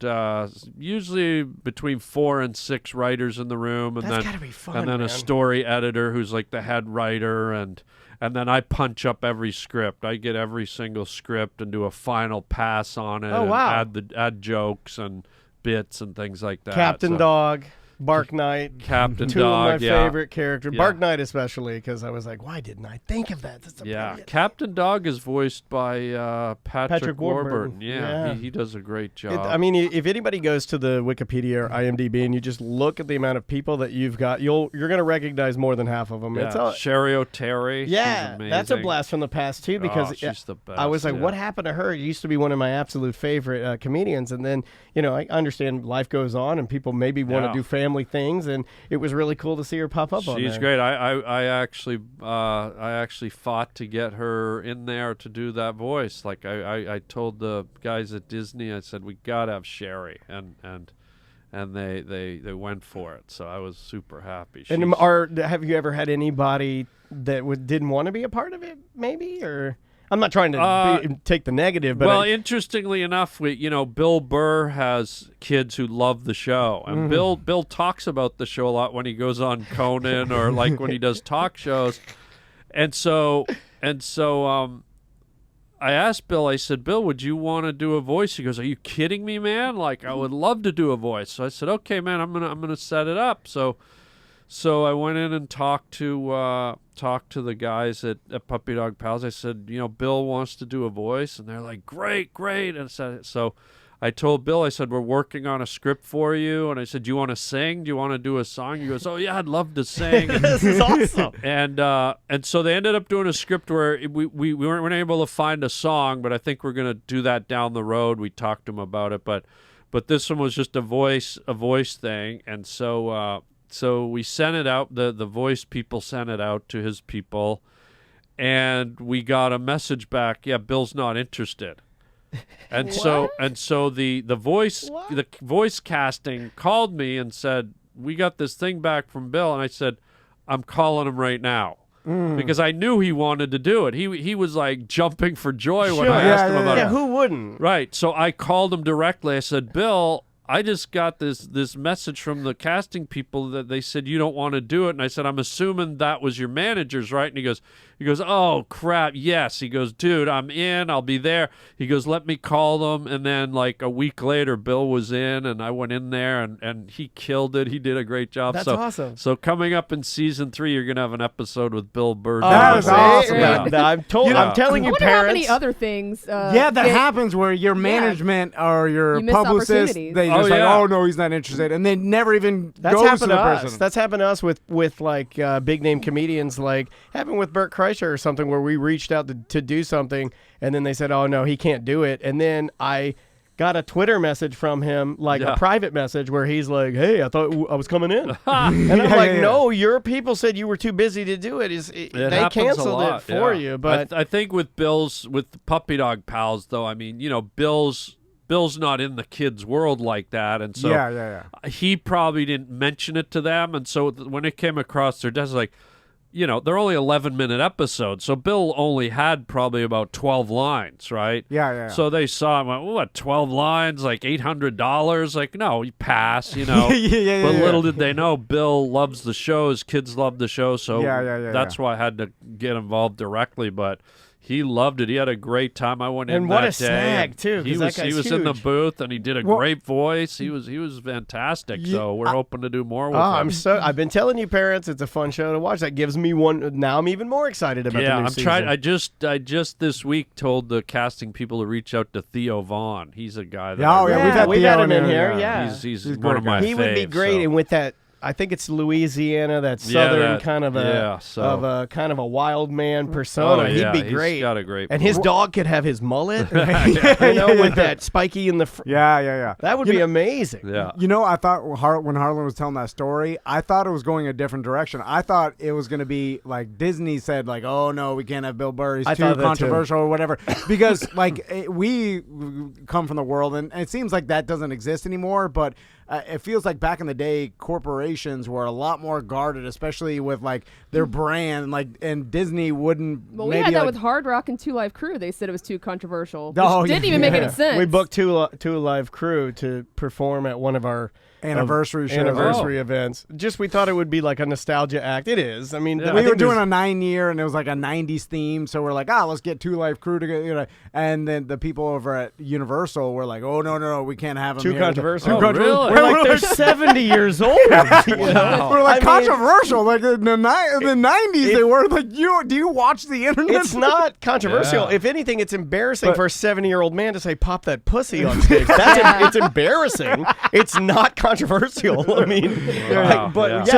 usually between 4 and 6 writers in the room, and That's gotta be fun, and then man. a story editor who's like the head writer, and then I punch up every script. I get every single script and do a final pass on it. Oh, wow. And add jokes and bits and things like that. Captain Dog, Bark Knight, Captain two Dog, of my favorite characters. Yeah. Bark Knight especially, because I was like, why didn't I think of that? That's brilliant. Captain Dog is voiced by Patrick Warburton. Warburton. Yeah. He does a great job. I mean, if anybody goes to the Wikipedia or IMDb and you just look at the amount of people that you've got, you're going to recognize more than half of them. Yeah. Sherry O'Terry. Yeah, she's that's a amazing. blast from the past too, because she's the best. I was like, yeah. what happened to her? It used to be one of my absolute favorite comedians, and then I understand life goes on and people maybe want to do family things, and it was really cool to see her pop up on there. She's great. I actually fought to get her in there to do that voice. Like I told the guys at Disney, I said we gotta have Sherry, and they went for it. So I was super happy. And have you ever had anybody that didn't want to be a part of it? Maybe, or I'm not trying to take the negative, but interestingly enough, Bill Burr has kids who love the show, and Bill talks about the show a lot when he goes on Conan or like when he does talk shows, and so I asked Bill. I said, Bill, would you want to do a voice? He goes, are you kidding me, man? Like I would love to do a voice. So I said, okay, man, I'm gonna set it up. So I went in and talked to the guys at Puppy Dog Pals. I said, Bill wants to do a voice, and they're like, great. And so I told Bill, I said, we're working on a script for you, and I said, do you want to sing? Do you want to do a song? He goes, oh yeah, I'd love to sing. this is awesome. And so they ended up doing a script where we weren't able to find a song, but I think we're gonna do that down the road. We talked to him about it, but this one was just a voice thing, and so. So we sent it out, the voice people sent it out to his people, and we got a message back, yeah, Bill's not interested. And so the voice casting called me and said, we got this thing back from Bill, and I said, I'm calling him right now. Because I knew he wanted to do it. He was like jumping for joy when I asked him about it. Yeah, who wouldn't? Right. So I called him directly. I said, Bill, I just got this message from the casting people that they said you don't want to do it. And I said, I'm assuming that was your managers, right? And he goes, oh, crap, yes. He goes, dude, I'm in. I'll be there. He goes, let me call them. And then like a week later, Bill was in, and I went in there, and he killed it. He did a great job. That's awesome. So coming up in season 3, you're going to have an episode with Bill Burr. That is awesome. Yeah. I'm telling you, I wonder parents. how many other things. That happens where your management or your You miss publicist, opportunities. they just oh no, he's not interested, and they never even That's goes happened to to the us. person. That's happened to us with like big name comedians. Like happened with Bert Kreischer or something, where we reached out to do something, and then they said, "Oh no, he can't do it." And then I got a Twitter message from him, like a private message, where he's like, "Hey, I thought I was coming in," and I'm like, "No, your people said you were too busy to do it. They canceled it for you." But I think with Puppy Dog Pals, though, I mean, Bill's not in the kids' world like that, and so he probably didn't mention it to them, and so when it came across their desk, like, they're only 11-minute episodes, so Bill only had probably about 12 lines, right? Yeah. So they saw him, went, what, 12 lines, like $800? Like, no, you pass, yeah. But little did they know, Bill loves the show. His kids love the show, so that's why I had to get involved directly. But he loved it. He had a great time. I went in and what that a snag too. He was in the booth, and he did a great voice. He was fantastic. So we're hoping to do more with him. I've been telling you, parents, it's a fun show to watch. That gives me one. Now I'm even more excited about the new season. I just this week told the casting people to reach out to Theo Vaughn. He's a guy that we've had him in here. Yeah, he's one of my faves. He would be great, and with that. I think it's Louisiana, that southern kind of a kind of a wild man persona. He'd be great. He's got a great. And his dog could have his mullet, with that spiky in the. Yeah. That would be amazing. Yeah. I thought when Harland was telling that story, I thought it was going a different direction. I thought it was going to be like Disney said, like, oh no, we can't have Bill Burr. He's too controversial or whatever. Because we come from the world, and it seems like that doesn't exist anymore. But it feels like back in the day, corporations were a lot more guarded, especially with like their brand, and Disney wouldn't. Well, we had that with Hard Rock and Two Live Crew. They said it was too controversial. Oh, which didn't even make any sense. We booked Two Live Crew to perform at one of our anniversary events. Just we thought it would be like a nostalgia act. It is. I mean, we were doing a 9-year, and it was like a 90s theme. So we're like, let's get Two Live Crew together. And then the people over at Universal were like, oh no, we can't have them. Too controversial. Really? We're like, they're 70 years old. We're like controversial. Like in the 90s, they were like, do you watch the internet? It's not controversial. Yeah. If anything, it's embarrassing for a 70-year-old man to say, "Pop that pussy" on stage. It's embarrassing. It's not controversial. I mean,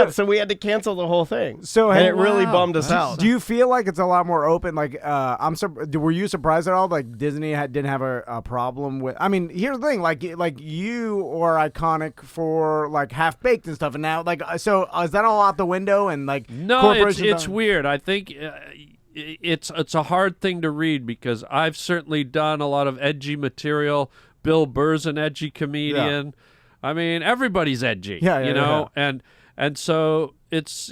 so we had to cancel the whole thing. And it really bummed us out. Do you feel like it's a lot more open? Like, were you surprised at all? Like Disney didn't have a problem with? I mean, here's the thing. Like you are iconic for like Half Baked and stuff, and now so is that all out the window? And like no, it's weird. I think. It's a hard thing to read because I've certainly done a lot of edgy material. Bill Burr's an edgy comedian. Yeah. I mean, everybody's edgy, you know? Yeah. And so it's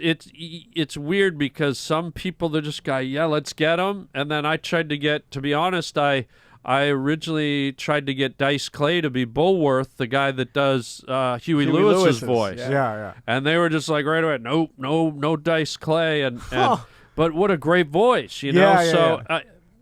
weird because some people, they're just let's get them. And then I tried to get, to be honest, I originally tried to get Dice Clay to be Bulworth, the guy that does Huey Lewis's voice. Yeah. And they were just like right away, no Dice Clay. But what a great voice, you know? So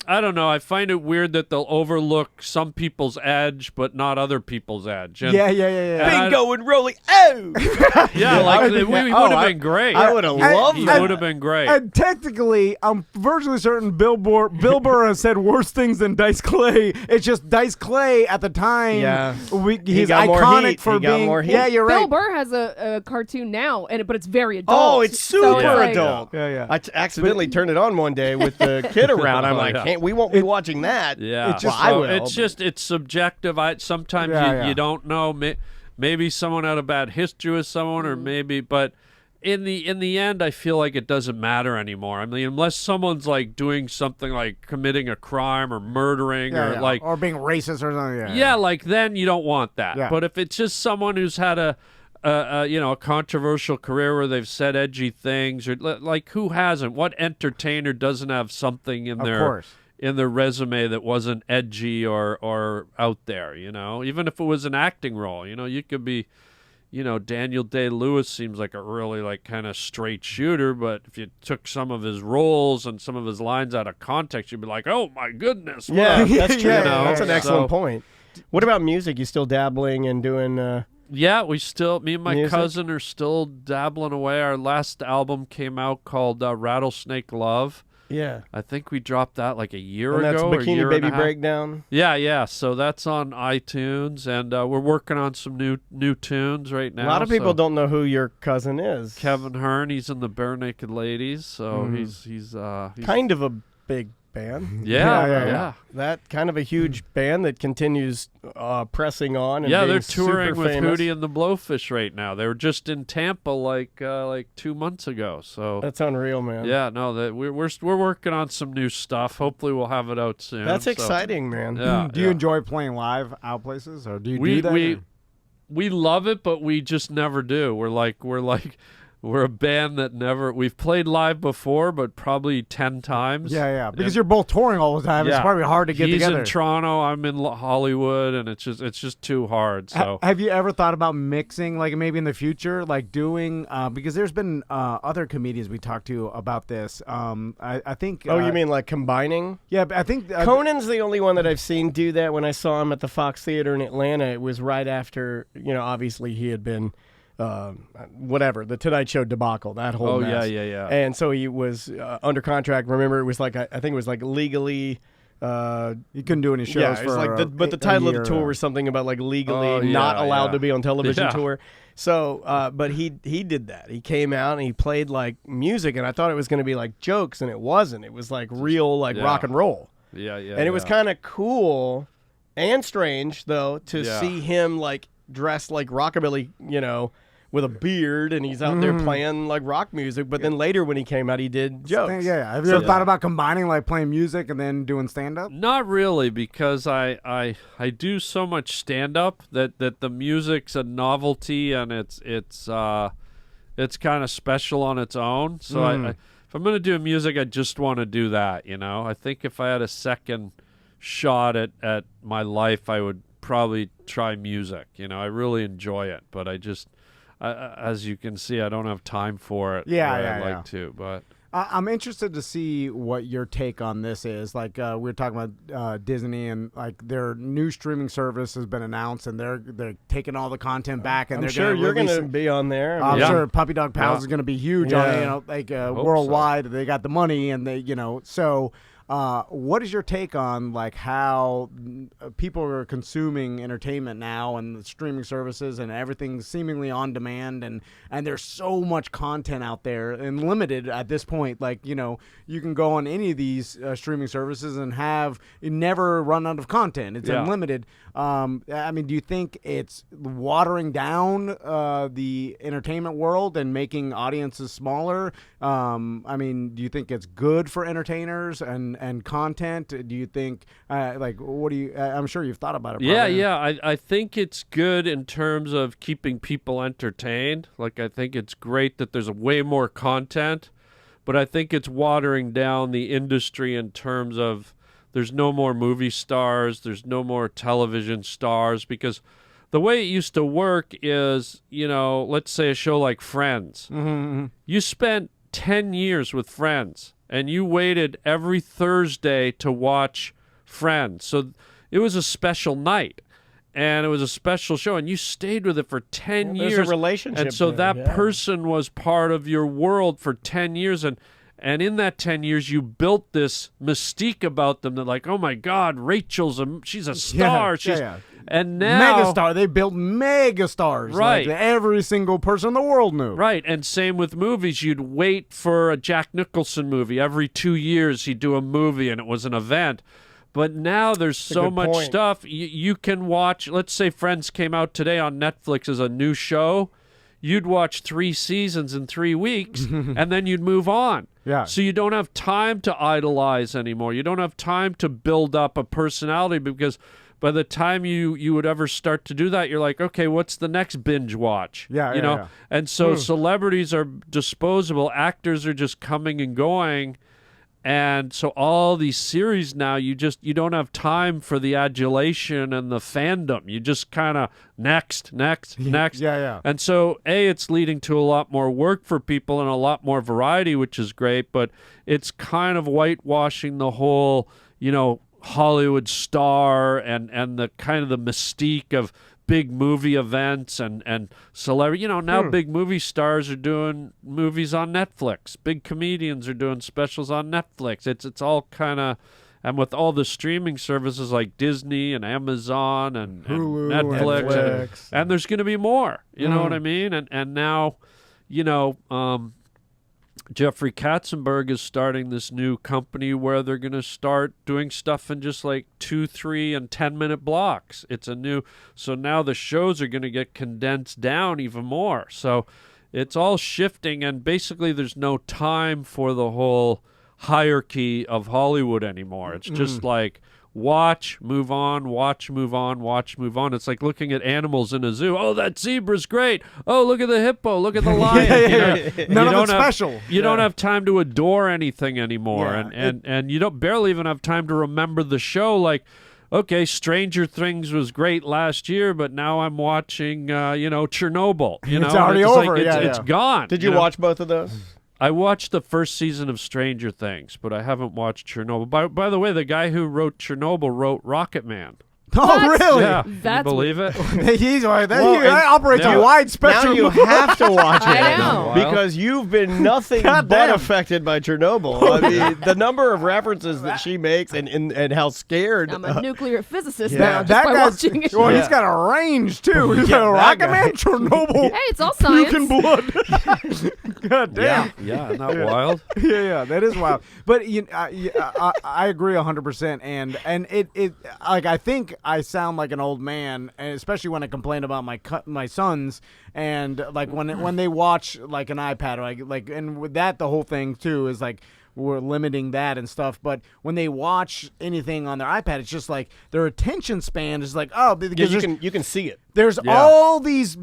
I don't know. I find it weird that they'll overlook some people's edge, but not other people's edge. And, Bingo and rolling. Oh! We would have been great. I would have loved that. It would have been great. And technically, I'm virtually certain Bill Burr has said worse things than Dice Clay. It's just Dice Clay at the time. Yeah. He's iconic for being. More heat. Yeah, you're right. Bill Burr has a cartoon now, but it's very adult. Oh, it's super adult. Yeah. I accidentally turned it on one day with the kid around. I'm like, we won't be watching that. Yeah, it's subjective. Sometimes you don't know. Maybe someone had a bad history with someone, or maybe. But in the end, I feel like it doesn't matter anymore. I mean, unless someone's like doing something like committing a crime or murdering or being racist or something. Yeah, like then you don't want that. Yeah. But if it's just someone who's had a controversial career where they've said edgy things, or like who hasn't? What entertainer doesn't have something in their resume that wasn't edgy or out there, you know? Even if it was an acting role, you know, you could be, Daniel Day-Lewis seems like a really like kind of straight shooter, but if you took some of his roles and some of his lines out of context, you'd be like, oh my goodness. Yeah, that's true. That's an excellent point. What about music? You still dabbling and doing... Yeah, me and my cousin are still dabbling away. Our last album came out called Rattlesnake Love. Yeah. I think we dropped that like a year ago. That's Bikini Baby Breakdown? Yeah. So that's on iTunes, and we're working on some new tunes right now. A lot of people don't know who your cousin is. Kevin Hearn, he's in the Bare Naked Ladies, so he's kind of a big band. Yeah. That kind of a huge band that continues pressing on. And they're touring with Hootie and the Blowfish right now. They were just in Tampa like 2 months ago. So that's unreal, man. Yeah, no, we're working on some new stuff. Hopefully, we'll have it out soon. That's exciting, man. Yeah, do you enjoy playing live out places, or do you do that? We love it, but we just never do. We're like. we're a band that we've played live before, but probably 10 times. Yeah. Because you're both touring all the time. It's probably hard to get together. He's in Toronto, I'm in Hollywood, and it's just too hard. So have you ever thought about mixing, like maybe in the future, like doing, because there's been other comedians we talked to about this. I think. Oh, you mean like combining? Yeah, I think. Conan's the only one that I've seen do that. When I saw him at the Fox Theater in Atlanta, it was right after, obviously he had been. The Tonight Show debacle, that whole mess. Yeah. And so he was under contract. Remember, it was like I think it was like legally. You couldn't do any shows. But the title of the tour was something about like legally not allowed to be on television tour. So, but he did that. He came out and he played like music, and I thought it was going to be like jokes, and it wasn't. It was like real rock and roll. Yeah. And it was kind of cool and strange though to see him like dressed like rockabilly, with a beard, and he's out there playing like rock music. But then later when he came out, he did jokes. Yeah. Have you ever thought about combining like playing music and then doing stand-up? Not really, because I do so much stand-up that the music's a novelty, and it's kind of special on its own. So if I'm going to do music, I just want to do that, I think if I had a second shot at my life, I would probably try music. I really enjoy it, but as you can see, I don't have time for it. I'd like to, but I'm interested to see what your take on this is. Like we were talking about Disney, and like their new streaming service has been announced, and they're taking all the content back, and I'm they're sure you're going to be on there. I'm sure Puppy Dog Pals is going to be huge on worldwide. So. They got the money, and they so. What is your take on like how people are consuming entertainment now, and the streaming services, and everything's seemingly on demand, and there's so much content out there and limited at this point. Like you can go on any of these streaming services and never run out of content. It's unlimited. Do you think it's watering down the entertainment world and making audiences smaller? Do you think it's good for entertainers and content? Do you think what do you? I'm sure you've thought about it. Probably. I think it's good in terms of keeping people entertained. Like I think it's great that there's way more content, but I think it's watering down the industry in terms of there's no more movie stars, there's no more television stars, because the way it used to work is, let's say a show like Friends. Mm-hmm. You spent 10 years with Friends, and you waited every Thursday to watch Friends. So it was a special night, and it was a special show, and you stayed with it for 10 years. There's a relationship. And so there, that person was part of your world for 10 years, and in that 10 years, you built this mystique about them that like, oh my God, she's a star. And now megastar. They built megastars. Right. Like every single person in the world knew. Right. And same with movies. You'd wait for a Jack Nicholson movie. Every 2 years, he'd do a movie, and it was an event. But now there's so much stuff. You can watch. Let's say Friends came out today on Netflix as a new show. You'd watch 3 seasons in 3 weeks, and then you'd move on. Yeah. So you don't have time to idolize anymore. You don't have time to build up a personality, because by the time you would ever start to do that, you're like, okay, what's the next binge watch? Yeah. And so celebrities are disposable. Actors are just coming and going. And so all these series now, you don't have time for the adulation and the fandom. You just kind of next. Yeah. And so, it's leading to a lot more work for people and a lot more variety, which is great, but it's kind of whitewashing the whole, Hollywood star and the kind of the mystique of big movie events and celebrity. Now big movie stars are doing movies on Netflix. Big comedians are doing specials on Netflix. It's all kind of, and with all the streaming services like Disney and Amazon and Hulu, Netflix. And there's going to be more. You know what I mean? And now, Jeffrey Katzenberg is starting this new company where they're going to start doing stuff in just like 2, 3, and 10-minute blocks. So now the shows are going to get condensed down even more. So it's all shifting, and basically there's no time for the whole hierarchy of Hollywood anymore. It's just like watch, move on, watch, move on, watch, move on. It's like looking at animals in a zoo. Oh, that zebra's great. Oh, look at the hippo. Look at the lion. None of it's special. You don't have time to adore anything anymore, Yeah, and you don't barely even have time to remember the show. Like, okay, Stranger Things was great last year, but now I'm watching, Chernobyl. It's already over. It's gone. Did you watch both of those? I watched the first season of Stranger Things, but I haven't watched Chernobyl. By the way, the guy who wrote Chernobyl wrote Rocket Man. Oh, What? really? Yeah, That's you believe it? He and operates a wide spectrum. Now you have to watch it. I know. Because you've been nothing God but damn. affected by Chernobyl. I mean, the number of references that she makes and how scared. I'm a nuclear physicist Yeah. now just That by guy's, watching it. well, he's got a range, too. He's got a that Rocket guy. Man, Chernobyl, Hey, it's all science. puking blood. God damn. Yeah, not wild. Yeah, that is wild. But I agree 100%, and it like I think I sound like an old man, and especially when I complain about my sons, and like when they watch like an iPad, or like and with that the whole thing too is like we're limiting that and stuff. But when they watch anything on their iPad, it's just like their attention span is like because you can see it. there's Yeah. all these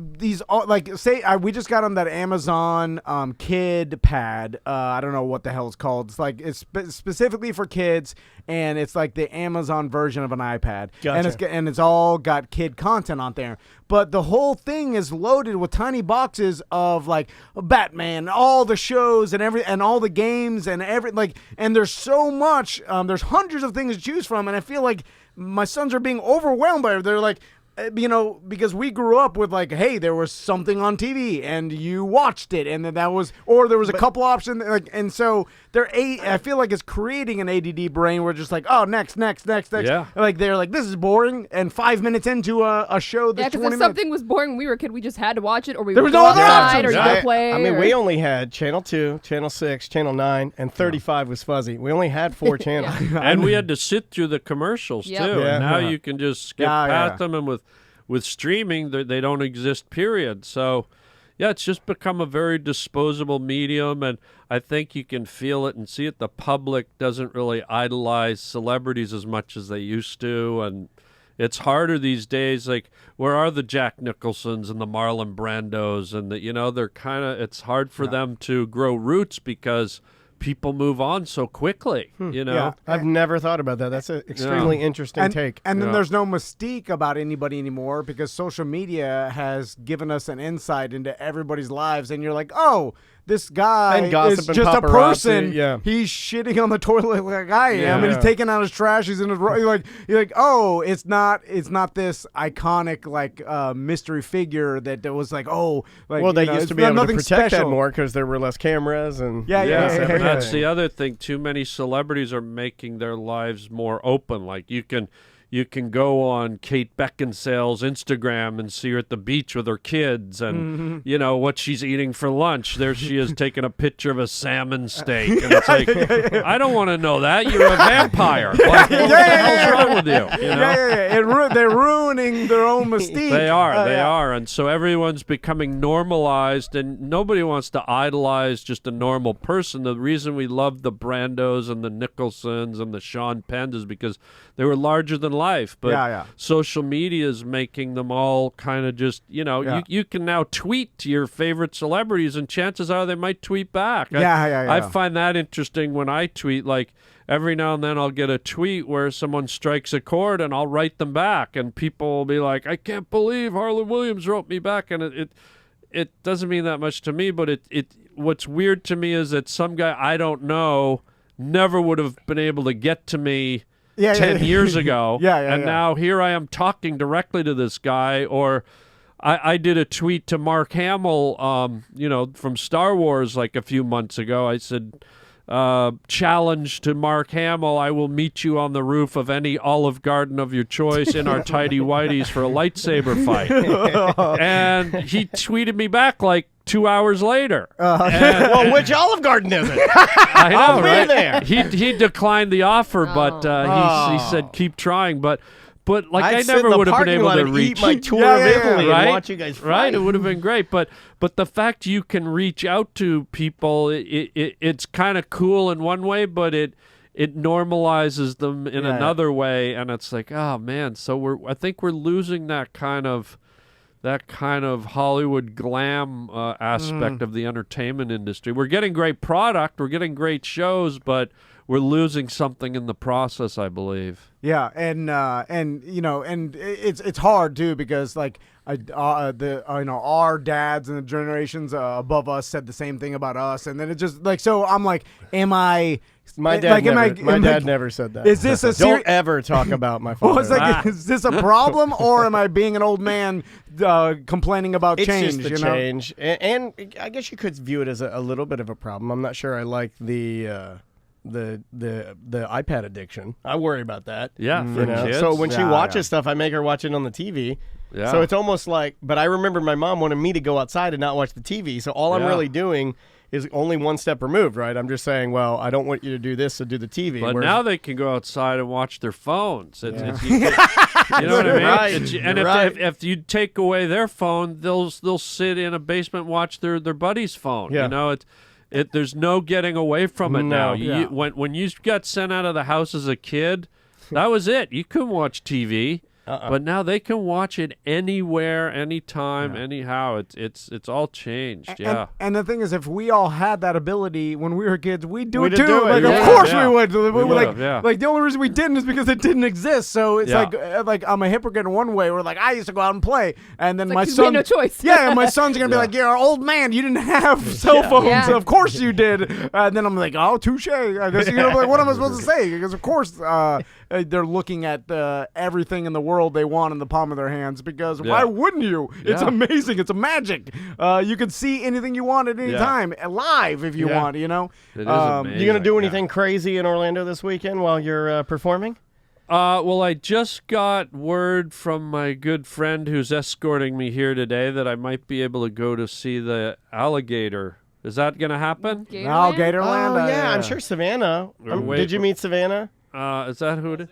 like say we just got on that Amazon Kid Pad. I don't know what the hell it's called. It's like it's specifically for kids, and it's like the Amazon version of an iPad. Gotcha. And it's all got kid content on there. But the whole thing is loaded with tiny boxes of like Batman, all the shows and all the games and and there's so much. There's hundreds of things to choose from, and I feel like my sons are being overwhelmed by it. They're like, because we grew up with like, hey, there was something on TV and you watched it, and then there was a couple options, and so I feel like it's creating an ADD brain where just like, oh, next. Yeah. Like they're like, this is boring, and 5 minutes into a show that's 20 because if minutes. something was boring when we were a kid, we just had to watch it, or we There would was go no other outside, or options. you go play. I mean, or- we only had Channel 2, Channel 6, Channel 9, and 35 was fuzzy. We only had 4 channels. And we had to sit through the commercials Yep. too. Yeah. And now Yeah. you can just skip Yeah, yeah. past them, and with streaming, they don't exist. Period. So, yeah, it's just become a very disposable medium, and I think you can feel it and see it. The public doesn't really idolize celebrities as much as they used to, and it's harder these days. Like, where are the Jack Nicholsons and the Marlon Brandos, and they're kind of. It's hard for them to grow roots because people move on so quickly. Yeah. I've never thought about that. That's an extremely interesting take. And then Yeah. there's no mystique about anybody anymore because social media has given us an insight into everybody's lives, and you're like, oh, this guy And gossip is and just a paparazzi, person. yeah. He's shitting on the toilet like I am, Yeah. and he's taking out his trash. He's in his you're like, oh, it's not this iconic like mystery figure that was like, oh, like, Well, they you know, used it's to be able to nothing protect that special. more because there were less cameras and Yeah, yeah. that's the other thing. Too many celebrities are making their lives more open. Like you can go on Kate Beckinsale's Instagram and see her at the beach with her kids, and what she's eating for lunch. There she is taking a picture of a salmon steak, and it's like, I don't want to know that. You're a vampire. Like, what the hell's wrong with you? They're ruining their own mystique. They are, Yeah. are, and so everyone's becoming normalized, and nobody wants to idolize just a normal person. The reason we love the Brandos and the Nicholsons and the Sean Penns is because they were larger than life. But social media is making them all kind of just, you can now tweet to your favorite celebrities, and chances are they might tweet back. I find that interesting when I tweet. Like, every now and then I'll get a tweet where someone strikes a chord, and I'll write them back, and people will be like, I can't believe Harland Williams wrote me back. And it doesn't mean that much to me, but what's weird to me is that some guy I don't know never would have been able to get to me 10 years ago. And now here I am talking directly to this guy. Or I did a tweet to Mark Hamill, from Star Wars like a few months ago. I said, challenge to Mark Hamill, I will meet you on the roof of any Olive Garden of your choice in our tidy whities for a lightsaber fight. And he tweeted me back like 2 hours later. well, which Olive Garden is it? I know, I'll be right? there. He declined the offer, but he said keep trying. But like I'd I sit in never the would have been parking able lot to and reach eat my tour Yeah, of yeah, yeah. Italy right? and watch you guys fight. Right, it would have been great. But the fact you can reach out to people, it's kind of cool in one way, but it it normalizes them in another way, and it's like, oh man. So I think we're losing that kind of Hollywood glam aspect of the entertainment industry. We're getting great product, we're getting great shows, but we're losing something in the process, I believe. Yeah, and it's hard too because like our dads and the generations above us said the same thing about us, and then it just like, so I'm like, am I? My dad never said that. Is this a don't ever talk about my father? Well, it's like, is this a problem, or am I being an old man complaining about change? It's just a change, and I guess you could view it as a little bit of a problem. I'm not sure I like the iPad addiction. I worry about that. Yeah, for kids. So when she watches stuff, I make her watch it on the TV. Yeah. So it's almost like, but I remember my mom wanted me to go outside and not watch the TV. So all I'm really doing is only one step removed, right? I'm just saying, well, I don't want you to do this, so do the TV. But now they can go outside and watch their phones. You know what I mean? Right. And if you take away their phone, they'll sit in a basement and watch their buddy's phone. Yeah. You know, there's no getting away from it now. Yeah. When you got sent out of the house as a kid, that was it. You couldn't watch TV. But now they can watch it anywhere, anytime, anyhow. It's all changed. And the thing is, if we all had that ability when we were kids, we'd do it We'd too. do it, Like, of course we would. Yeah. Like the only reason we didn't is because it didn't exist. So it's like I'm a hypocrite in one way. Where like I used to go out and play, and then my son, no choice. Yeah, and my son's gonna be like, "You're an old man. You didn't have cell phones. Yeah. Of course you did." And then I'm like, "Oh, touche." I guess like, what am I supposed to say? Because of course they're looking at everything in the world they want in the palm of their hands, because why wouldn't you? It's amazing. It's a magic. You can see anything you want at any time, live if you want, you know? It is amazing. You going to do anything crazy in Orlando this weekend while you're performing? Well, I just got word from my good friend who's escorting me here today that I might be able to go to see the alligator. Is that going to happen? No, Gatorland. Oh, yeah, I'm sure Savannah. Did you meet Savannah? Is that who it is?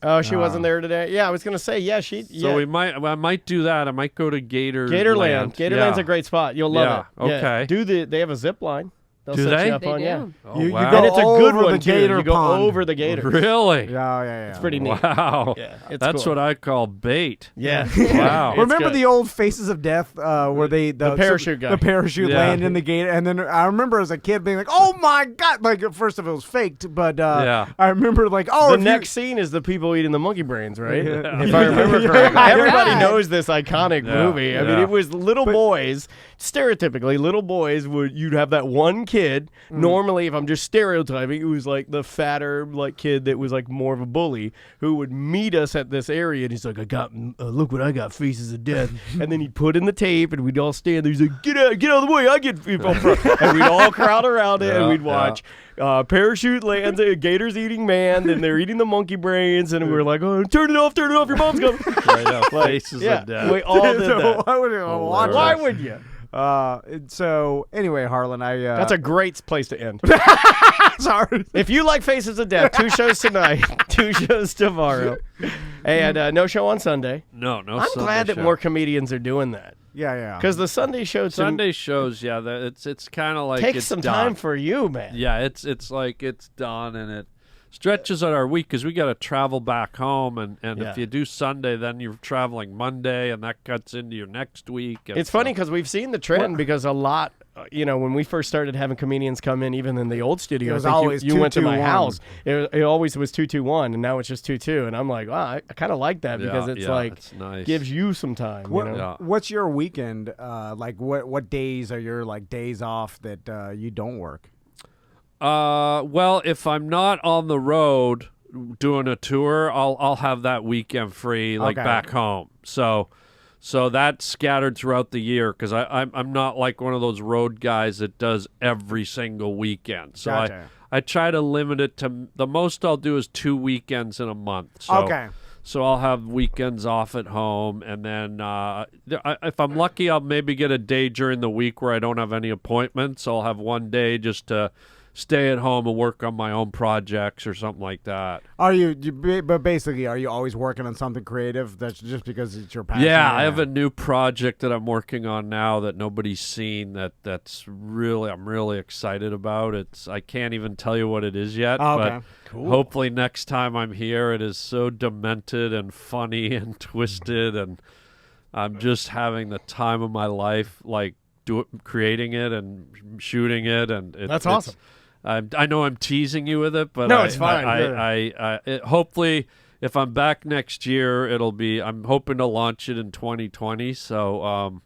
Oh, she wasn't there today. Yeah, I was gonna say, So I might do that. I might go to Gatorland. Gatorland's a great spot. You'll love it. Okay. They have a zip line. They'll Do set they? you up on, do. yeah. Oh, You wow. go And it's a good over one the too. gator You go pond. over the gator. Really? Yeah. It's pretty neat. Wow. Yeah, it's That's cool. what I call bait. Yeah. Wow. Remember good. the old Faces of Death where the parachute guy. the parachute Yeah. landed in the gate, and then I remember as a kid being like, "Oh my god!" Like at first of it was faked, but I remember like, "Oh." The next scene is the people eating the monkey brains, right? Yeah. If I remember Yeah. correctly. Yeah. Everybody Yeah. knows this iconic Yeah. movie. I mean, Yeah. it was little boys. Stereotypically, little boys you'd have that one kid. Normally, if I'm just stereotyping, it was like the fatter like kid that was like more of a bully who would meet us at this area, and he's like, "I got look what I got, Faces of Death," and then he'd put in the tape, and we'd all stand there. He's like, get out of the way, I get people," and we'd all crowd around it, and we'd watch. Parachute lands, a gator's eating man, then they're eating the monkey brains, and we were like, "Oh, turn it off, your mom's coming." Right now, Faces of Death. We all did So that. why would you watch Hilarious. Why that? would you? So anyway, Harlan, That's a great place to end. sorry. If you like Faces of Death, 2 shows tonight, 2 shows tomorrow, and no show on Sunday. No. I'm Sunday glad that show. more comedians are doing that. Yeah. Because the Sunday show Sunday shows, it's kind of like takes it's some done. time for you, man. Yeah, it's like it's done, and it stretches out our week because we got to travel back home, and if you do Sunday, then you're traveling Monday, and that cuts into your next week. It's funny because we've seen the trend because a lot, when we first started having comedians come in, even in the old studio, It was I think always you went to my 2-2-1. house. It always was 2-2-1, and now it's just 2-2. And I'm like, wow, I kind of like that because it's it's nice. gives you some time. What, you know? Yeah. What's your weekend like? What days are your like days off that you don't work? Well, if I'm not on the road doing a tour, I'll have that weekend free, like Okay. back home. So that's scattered throughout the year because I'm not like one of those road guys that does every single weekend. So Gotcha. I try to limit it to the most I'll do is 2 weekends in a month. So, Okay. So I'll have weekends off at home, and then if I'm lucky, I'll maybe get a day during the week where I don't have any appointments. I'll have one day just to stay at home and work on my own projects or something like that. But basically, are you always working on something creative? That's just because it's your passion? Yeah, I have a new project that I'm working on now that nobody's seen. I'm really excited about. I can't even tell you what it is yet. Oh, okay. But Cool. hopefully next time I'm here, it is so demented and funny and twisted, and I'm just having the time of my life, like creating it and shooting it, and That's awesome. I know I'm teasing you with it, but no, it's fine. Hopefully, if I'm back next year, I'm hoping to launch it in 2020. So,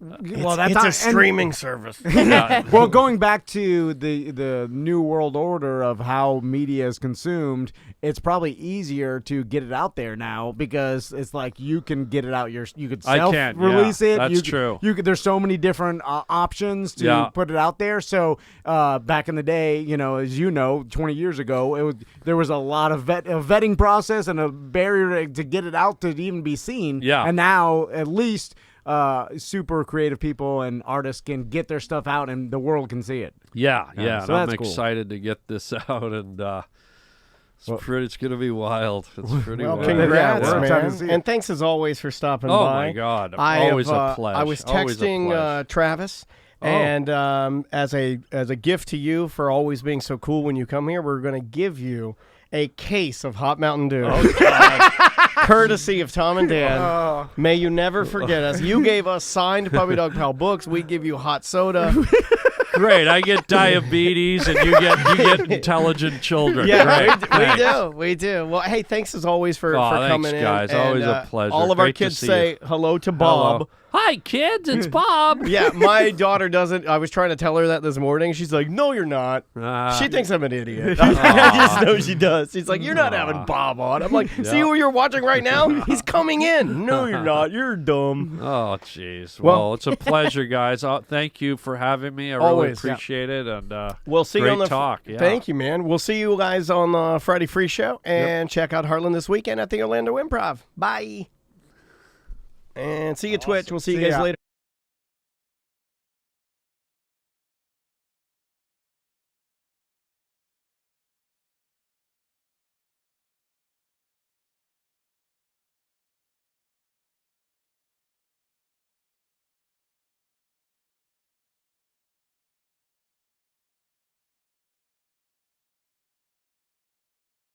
It's a streaming service. Well, going back to the new world order of how media is consumed, it's probably easier to get it out there now because it's like you can get it out. You could self-release it. That's true. There's so many different options to put it out there. So back in the day, as 20 years ago, there was a lot of vetting process and a barrier to get it out to even be seen. Yeah. And now at least super creative people and artists can get their stuff out and the world can see it. Yeah. So And I'm that's cool. excited to get this out, and it's going to be wild. It's pretty Well, wild. congrats, we're excited to man. see it. And thanks as always for stopping Oh, by. my God. Always a pleasure. I was Always a texting pleasure. Travis, and as a gift to you for always being so cool when you come here, we're going to give you a case of Hot Mountain Dew. Courtesy of Tom and Dan. May you never forget us. You gave us signed Puppy Dog Pal books. We give you hot soda. Great. I get diabetes, and you get intelligent children. Yeah, Great. we do. Well, hey, thanks as always for Thanks, coming in. guys. And, Always a pleasure. All of our Great to kids see say hello to Bob. Hello. Hi, kids. It's Bob. Yeah, my daughter doesn't. I was trying to tell her that this morning. She's like, "No, you're not." She thinks I'm an idiot. I just know she does. She's like, "You're not having Bob on." I'm like, "See who you're watching right now? He's coming in." No, you're not. You're dumb. Oh, jeez. Well- Well, it's a pleasure, guys. Thank you for having me. I really Always, yeah. appreciate it. And We'll see great you on the talk. Yeah. Thank you, man. We'll see you guys on the Friday Free Show and check out Harland this weekend at the Orlando Improv. Bye. And see you, Twitch. We'll see you guys later.